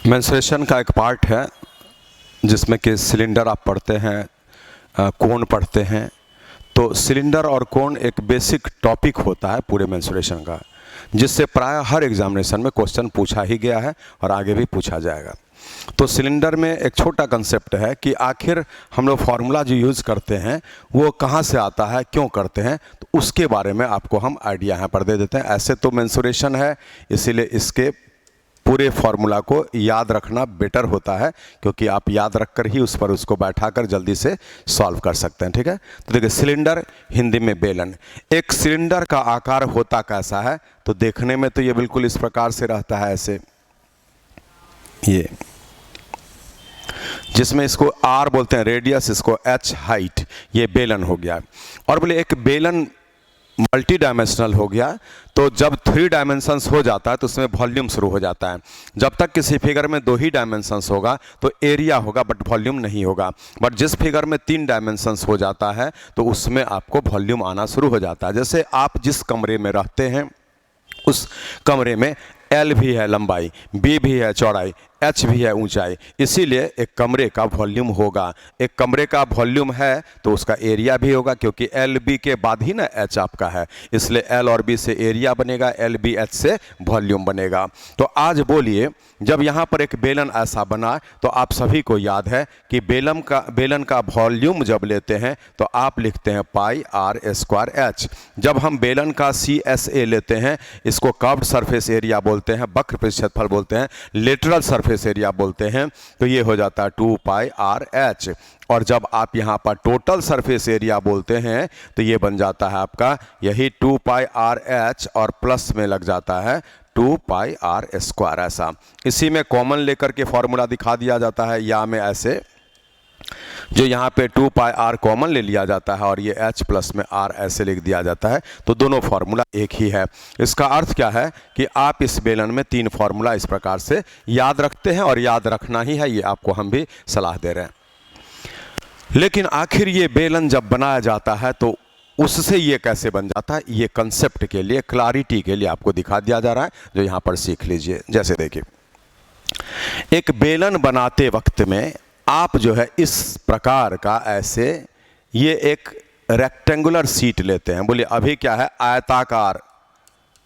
Menstruation का एक part है जिसमें कि सिलेंडर आप पढ़ते हैं, कोण पढ़ते हैं। तो सिलेंडर और कोण एक बेसिक टॉपिक होता है पूरे मेंस्ट्रुएशन का, जिससे प्राय हर एग्जामिनेशन में क्वेश्चन पूछा ही गया है और आगे भी पूछा जाएगा। तो सिलेंडर में एक छोटा कंसेप्ट है कि आखिर हम लोग फार्मूला जो यूज़ करते हैं वो कहाँ से आता है, क्यों करते हैं, तो उसके बारे में आपको हम आइडिया यहाँ पर दे देते हैं। ऐसे तो मेंस्ट्रुएशन है, इसीलिए इसके पूरे फार्मूला को याद रखना बेटर होता है, क्योंकि आप याद रखकर ही उस पर उसको बैठाकर जल्दी से सॉल्व कर सकते हैं। ठीक है, तो देखिए सिलेंडर, हिंदी में बेलन। एक सिलेंडर का आकार होता कैसा है, तो देखने में तो ये बिल्कुल इस प्रकार से रहता है, ऐसे, ये जिसमें इसको आर बोलते हैं रेडियस, इसको एच हाइट, ये बेलन हो गया। और बोले एक बेलन मल्टी डायमेंशनल हो गया, तो जब 3 डायमेंशंस हो जाता है तो उसमें वॉल्यूम शुरू हो जाता है। जब तक किसी फिगर में 2 ही डायमेंशंस होगा तो एरिया होगा बट वॉल्यूम नहीं होगा। बट जिस फिगर में 3 डायमेंशंस हो जाता है तो उसमें आपको वॉल्यूम आना शुरू हो जाता है। जैसे आप जिस कमरे में रहते हैं उस कमरे में L भी है लंबाई, B भी है चौड़ाई, H भी है ऊंचाई, इसीलिए एक कमरे का वॉल्यूम होगा। एक कमरे का वॉल्यूम है तो उसका एरिया भी होगा, क्योंकि L B के बाद ही ना H आपका है, इसलिए L और B से एरिया बनेगा, L B H से वॉल्यूम बनेगा। तो आज बोलिए, जब यहाँ पर एक बेलन ऐसा बना तो आप सभी को याद है कि बेलन का वॉल्यूम जब लेते हैं तो आप लिखते हैं पाई आर स्क्वायर एच। जब हम बेलन का CSA लेते हैं, इसको कर्व्ड सरफेस एरिया बोलते हैं, वक्र पृष्ठ क्षेत्रफल बोलते हैं, लेटरल सरफेस एरिया बोलते हैं, तो ये हो जाता है 2 पाई आर एच। और जब आप यहाँ पर टोटल सरफेस एरिया बोलते हैं तो ये बन जाता है आपका यही 2 पाई आर एच और प्लस में लग जाता है 2 पाई आर स्क्वायर। ऐसा इसी में कॉमन लेकर के फॉर्मूला दिखा दिया जाता है, या में ऐसे जो यहाँ पे 2 पाई आर कॉमन ले लिया जाता है और ये h प्लस में r ऐसे लिख दिया जाता है, तो दोनों फार्मूला एक ही है। इसका अर्थ क्या है कि आप इस बेलन में 3 फार्मूला इस प्रकार से याद रखते हैं, और याद रखना ही है, ये आपको हम भी सलाह दे रहे हैं। लेकिन आखिर ये बेलन जब बनाया जाता है तो उससे ये कैसे बन जाता है, ये कंसेप्ट के लिए, क्लैरिटी के लिए आपको दिखा दिया जा रहा है, जो यहाँ पर सीख लीजिए। जैसे देखिए, एक बेलन बनाते वक्त में आप जो है इस प्रकार का ऐसे ये एक रेक्टेंगुलर शीट लेते हैं। बोलिए अभी क्या है, आयताकार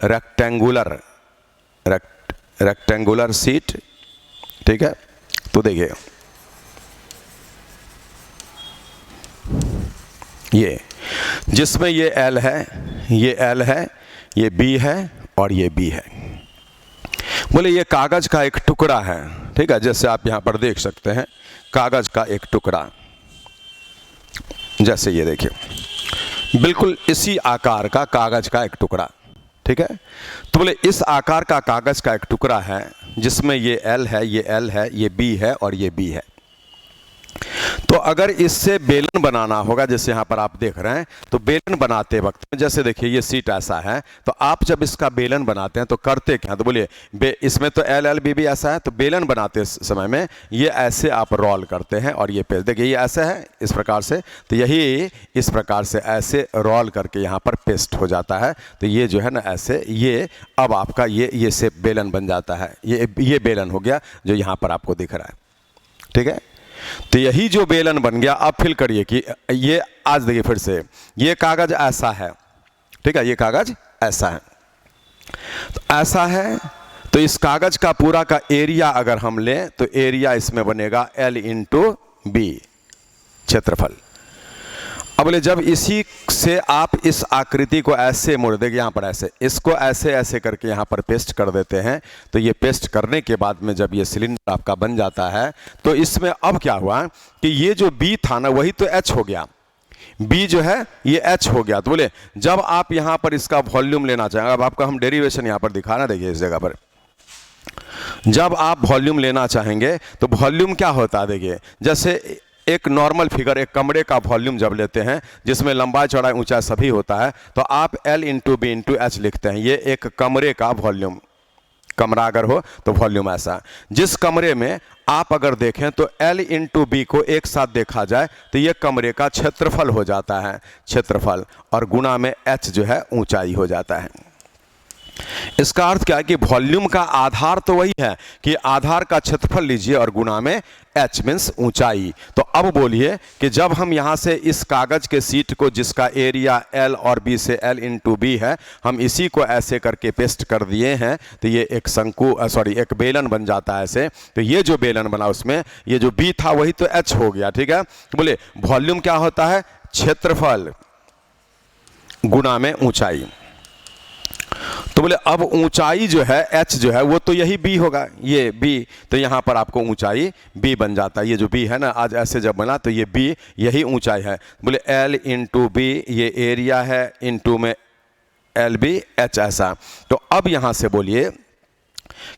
रेक्टेंगुलर शीट। ठीक है, तो देखिए ये जिसमें ये L है, ये L है, ये B है और ये B है। बोले ये कागज का एक टुकड़ा है। ठीक है, जैसे आप यहाँ पर देख सकते हैं कागज का एक टुकड़ा, जैसे ये देखिए बिल्कुल इसी आकार का कागज का एक टुकड़ा। ठीक है, तो बोले इस आकार का कागज का एक टुकड़ा है जिसमें ये L है, ये L है, ये B है और ये B है। तो अगर इससे बेलन बनाना होगा, जैसे यहाँ पर आप देख रहे हैं, तो बेलन बनाते वक्त जैसे देखिए ये सीट ऐसा है, तो आप जब इसका बेलन बनाते हैं तो करते क्या, तो बोलिए इसमें तो L L B B ऐसा है, तो बेलन बनाते समय में ये ऐसे आप रोल करते हैं और ये पेस्ट, देखिए ये ऐसा है इस प्रकार से, तो यही इस प्रकार से ऐसे रोल करके यहाँ पर पेस्ट हो जाता है। तो ये जो है ना ऐसे, ये अब आपका ये से बेलन बन जाता है, ये बेलन हो गया जो यहाँ पर आपको दिख रहा है। ठीक है, तो यही जो बेलन बन गया, अब फिल करिए कि ये आज देखिए फिर से ये कागज ऐसा है। ठीक है, ये कागज ऐसा है, तो ऐसा है, तो इस कागज का पूरा का एरिया अगर हम लें तो एरिया इसमें बनेगा L इंटू B क्षेत्रफल। अब बोले जब इसी से आप इस आकृति को ऐसे मोड़ देंगे, यहाँ पर ऐसे इसको ऐसे ऐसे करके यहाँ पर पेस्ट कर देते हैं, तो ये पेस्ट करने के बाद में जब ये सिलेंडर आपका बन जाता है, तो इसमें अब क्या हुआ कि ये जो B था ना वही तो H हो गया, B जो है ये H हो गया। तो बोले जब आप यहाँ पर इसका वॉल्यूम लेना चाहेंगे, अब आपका हम डेरिवेशन यहाँ पर दिखाना, देखिए इस जगह पर जब आप वॉल्यूम लेना चाहेंगे तो वॉल्यूम क्या होता है, देखिए जैसे एक नॉर्मल फिगर, एक कमरे का वॉल्यूम जब लेते हैं जिसमें लंबाई चौड़ाई ऊंचाई सभी होता है, तो आप L into B into H लिखते हैं। ये एक कमरे का वॉल्यूम, कमरा अगर हो तो वॉल्यूम ऐसा। जिस कमरे में आप अगर देखें तो L इंटू B को एक साथ देखा जाए तो ये कमरे का क्षेत्रफल हो जाता है, क्षेत्रफल, और गुणा में H जो है ऊंचाई हो जाता है। इसका अर्थ क्या है कि वॉल्यूम का आधार तो वही है कि आधार का क्षेत्रफल लीजिए और गुना में h मीन्स ऊंचाई। तो अब बोलिए कि जब हम यहाँ से इस कागज के सीट को जिसका एरिया L और B से L इंटू बी है, हम इसी को ऐसे करके पेस्ट कर दिए हैं तो ये एक एक बेलन बन जाता है ऐसे। तो ये जो बेलन बना उसमें ये जो B था वही तो h हो गया, ठीक है। तो बोले वॉल्यूम क्या होता है, क्षेत्रफल गुना में ऊंचाई। तो बोले अब ऊंचाई जो है h जो है वो तो यही b होगा, ये b, तो यहाँ पर आपको ऊंचाई b बन जाता है। ये जो b है ना, आज ऐसे जब बना तो ये b यही ऊंचाई है। बोले l इंटू बी ये एरिया है, इंटू में एल बी एच ऐसा। तो अब यहाँ से बोलिए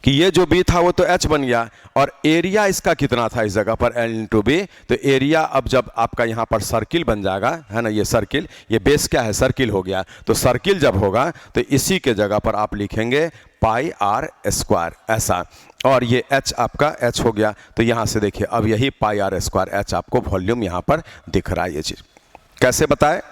कि ये जो b था वो तो h बन गया और एरिया इसका कितना था इस जगह पर l इंटू बी। तो एरिया अब जब आपका यहाँ पर सर्किल बन जाएगा है ना, ये सर्किल, ये बेस क्या है, सर्किल हो गया। तो सर्किल जब होगा तो इसी के जगह पर आप लिखेंगे पाई आर स्क्वायर ऐसा, और ये h आपका h हो गया। तो यहाँ से देखिए अब यही पाई आर स्क्वायर h आपको वॉल्यूम यहाँ पर दिख रहा है। ये चीज़ कैसे बताए,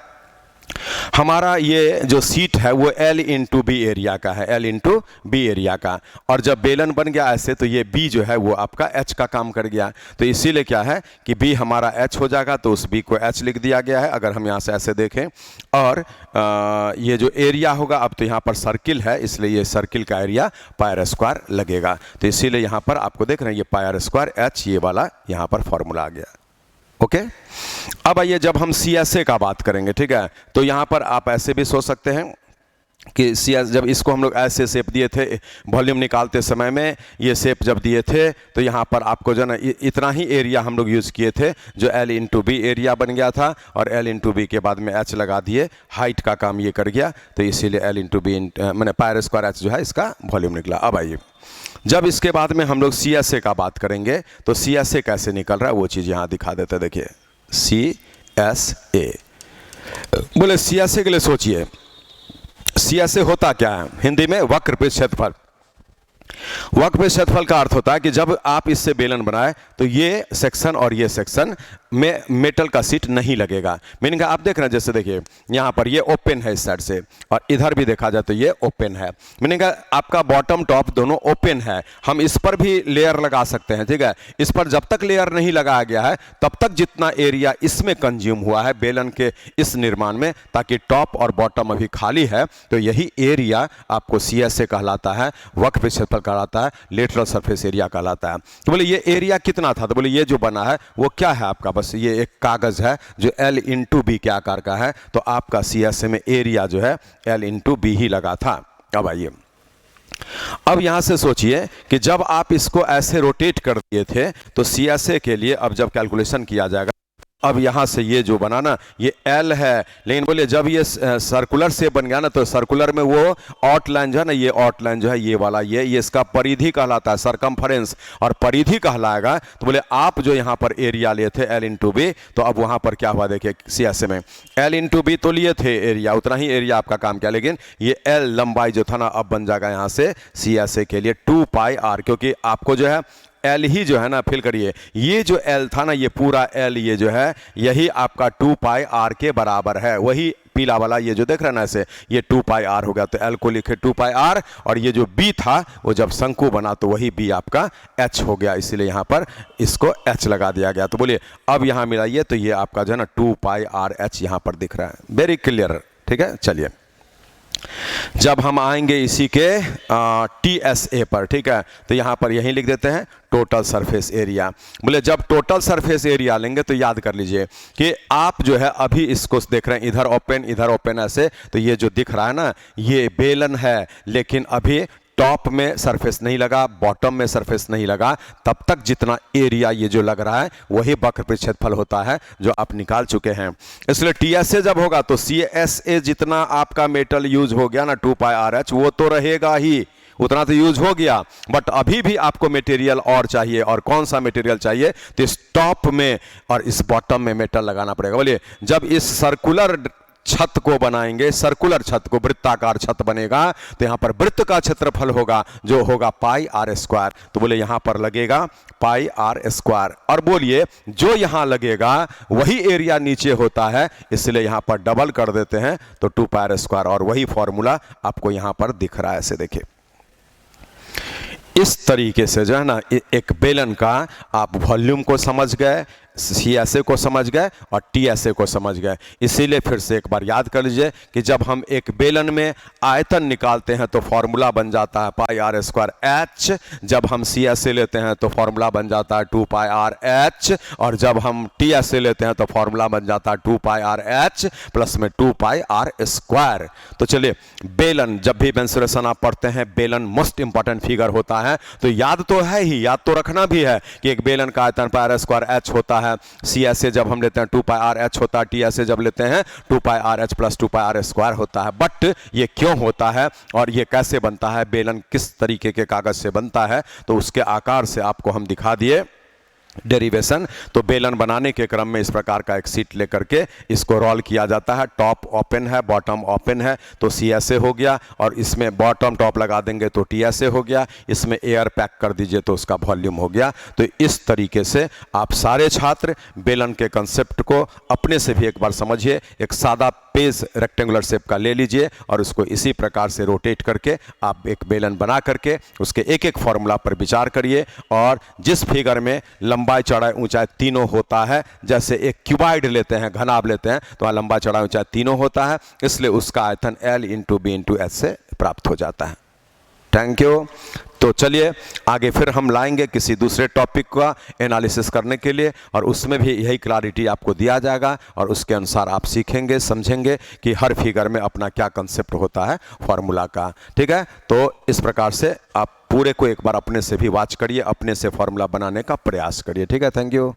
हमारा ये जो सीट है वो L इंटू बी एरिया का है, L इंटू बी एरिया का, और जब बेलन बन गया ऐसे तो ये B जो है वो आपका H का काम कर गया। तो इसीलिए क्या है कि B हमारा H हो जाएगा, तो उस B को H लिख दिया गया है अगर हम यहाँ से ऐसे देखें। और ये जो एरिया होगा, अब तो यहाँ पर सर्किल है इसलिए ये सर्किल का एरिया पाई आर स्क्वायर लगेगा। तो इसीलिए यहाँ पर आपको देख रहे हैं ये पाई आर स्क्वायर H ये वाला यहाँ पर फॉर्मूला आ गया। ओके, अब आइए जब हम CSA का बात करेंगे, ठीक है, तो यहाँ पर आप ऐसे भी सोच सकते हैं कि CS जब इसको हम लोग ऐसे शेप दिए थे वॉल्यूम निकालते समय में, ये शेप जब दिए थे तो यहाँ पर आपको जो ना इतना ही एरिया हम लोग यूज़ किए थे जो L इंटू बी एरिया बन गया था, और L इंटू बी के बाद में H लगा दिए, हाइट का काम ये कर गया। तो इसीलिए L इंटू बी मैंने पाई आर स्क्वायर H जो है इसका वॉल्यूम निकला। अब आइए जब इसके बाद में हम लोग CSA का बात करेंगे तो CSA कैसे निकल रहा है वो चीज़ यहाँ दिखा देते। देखिए CSA, बोले CSA के लिए सोचिए, CSA होता क्या है हिंदी में, वक्र पे क्षेत्रफल। वक्र पे क्षेत्रफल का अर्थ होता है कि जब आप इससे बेलन बनाए तो ये सेक्शन और ये सेक्शन में मेटल का सीट नहीं लगेगा। मीनिंग आप देख रहे हैं, जैसे देखिए यहाँ पर ये ओपन है इस साइड से और इधर भी देखा जाए तो ये ओपन है, मीनिंग आपका बॉटम टॉप दोनों ओपन है। हम इस पर भी लेयर लगा सकते हैं, ठीक है। इस पर जब तक लेयर नहीं लगाया गया है तब तक जितना एरिया इसमें कंज्यूम हुआ है बेलन के इस निर्माण में, ताकि टॉप और बॉटम अभी खाली है, तो यही एरिया आपको CSA कहलाता है, वक्र पे क्षेत्रफल कहलाता है, लेटरल सरफेस एरिया कहलाता है। तो बोले ये एरिया कितना था, तो बोले ये जो बना है वो क्या है आपका, बस ये एक कागज है जो L इंटू बी के आकार का है। तो आपका CSA में एरिया जो है L इंटू बी ही लगा था। अब आइए अब यहां से सोचिए कि जब आप इसको ऐसे रोटेट कर दिए थे तो CSA के लिए अब जब कैलकुलेशन किया जाएगा, अब यहाँ से ये जो बना ना ये L है, लेकिन बोलिए जब ये सर्कुलर शेप बन गया ना तो सर्कुलर में वो आउटलाइन जो है ना, ये आउटलाइन जो है ये वाला ये इसका परिधि कहलाता है, सरकमफरेंस, और परिधि कहलाएगा। तो बोले आप जो यहाँ पर एरिया लिए थे L इंटू बी, तो अब वहाँ पर क्या हुआ देखिए CSA में L इंटू बी तो लिए थे एरिया, उतना ही एरिया आपका काम किया, लेकिन ये L लंबाई जो था ना अब बन जाएगा यहाँ से CSA के लिए 2 पाई आर, क्योंकि आपको जो है L ही जो है ना, फिल करिए, ये जो L था ना ये पूरा L ये जो है यही आपका 2 पाई आर के बराबर है। वही पीला वाला ये जो देख रहे हैं ना ऐसे, ये 2 पाई आर हो गया। तो L को लिखे 2 पाई आर, और ये जो B था वो जब शंकु बना तो वही B आपका H हो गया, इसीलिए यहाँ पर इसको H लगा दिया गया। तो बोलिए अब यहाँ मिलाइए तो ये आपका जो है ना 2 पाई आर H यहाँ पर दिख रहा है, वेरी क्लियर, ठीक है। चलिए जब हम आएंगे इसी के TSA पर, ठीक है, तो यहाँ पर यही लिख देते हैं टोटल सरफेस एरिया। बोले जब टोटल सरफेस एरिया लेंगे तो याद कर लीजिए कि आप जो है अभी इसको देख रहे हैं इधर ओपन ऐसे, तो ये जो दिख रहा है ना ये बेलन है, लेकिन अभी टॉप में सरफेस नहीं लगा, बॉटम में सरफेस नहीं लगा, तब तक जितना एरिया ये जो लग रहा है वही वक्र पे क्षेत्रफल होता है जो आप निकाल चुके हैं। इसलिए TSA जब होगा तो CSA जितना आपका मेटल यूज हो गया ना 2 पाई आर एच वो तो रहेगा ही, उतना तो यूज हो गया, बट अभी भी आपको मटेरियल और चाहिए। और कौन सा मटेरियल चाहिए, तो इस टॉप में और इस बॉटम में मेटल लगाना पड़ेगा। बोलिए जब इस सर्कुलर छत को बनाएंगे, सर्कुलर छत को, वृत्ताकार छत बनेगा, तो यहां पर वृत्त का क्षेत्रफल होगा जो होगा पाई आर स्क्वायर। तो बोले यहां पर लगेगा पाई आर स्क्वायर। और बोलिए जो यहां लगेगा वही एरिया नीचे होता है, इसलिए यहां पर डबल कर देते हैं तो 2 पाई आर स्क्वायर, और वही फॉर्मूला आपको यहां पर दिख रहा है। ऐसे देखिए इस तरीके से जो है ना, एक बेलन का आप वॉल्यूम को समझ गए, CSA को समझ गए और TSA को समझ गए। इसीलिए फिर से एक बार याद कर लीजिए कि जब हम एक बेलन में आयतन निकालते हैं तो फॉर्मूला बन जाता है पाई आर स्क्वायर H, जब हम CSA लेते हैं तो फॉर्मूला बन जाता है 2 पाई आर H, और जब हम TSA लेते हैं तो फॉर्मूला बन जाता है 2 पाई आर H प्लस में 2 पाई आर स्क्वायर। तो चलिए, बेलन जब भी मेंसुरेशन आप पढ़ते हैं, बेलन मोस्ट इंपॉर्टेंट फिगर होता है, तो याद तो है ही, याद तो रखना भी है कि एक बेलन का आयतन पाई आर स्क्वायर H होता है, CSA जब हम लेते हैं 2 पाई आर H होता है, TSA जब लेते हैं 2 pi r H plus 2 pi r square होता है। बट ये क्यों होता है और ये कैसे बनता है, बेलन किस तरीके के कागज से बनता है, तो उसके आकार से आपको हम दिखा दिए डेरिवेशन। तो बेलन बनाने के क्रम में इस प्रकार का एक सीट लेकर के इसको रोल किया जाता है, टॉप ओपन है, बॉटम ओपन है, तो CSA हो गया, और इसमें बॉटम टॉप लगा देंगे तो TSA हो गया, इसमें एयर पैक कर दीजिए तो उसका वॉल्यूम हो गया। तो इस तरीके से आप सारे छात्र बेलन के कंसेप्ट को अपने से भी एक बार समझिए। एक सादा पेज रेक्टेंगुलर शेप का ले लीजिए और उसको इसी प्रकार से रोटेट करके आप एक बेलन बना करके उसके एक एक फॉर्मूला पर विचार करिए, और जिस फिगर में लंबाई चौड़ाई ऊंचाई तीनों होता है, जैसे एक क्यूबाइड लेते हैं, घनाभ लेते हैं, तो वहाँ लंबाई चौड़ाई ऊंचाई तीनों होता है, इसलिए उसका आयतन L into B into H से प्राप्त हो जाता है। Thank you. तो चलिए आगे फिर हम लाएंगे किसी दूसरे टॉपिक का एनालिसिस करने के लिए, और उसमें भी यही क्लैरिटी आपको दिया जाएगा, और उसके अनुसार आप सीखेंगे, समझेंगे कि हर फिगर में अपना क्या कंसेप्ट होता है फॉर्मूला का। ठीक है, तो इस प्रकार से आप पूरे को एक बार अपने से भी वॉच करिए, अपने से फॉर्मूला बनाने का प्रयास करिए। ठीक है, थैंक यू।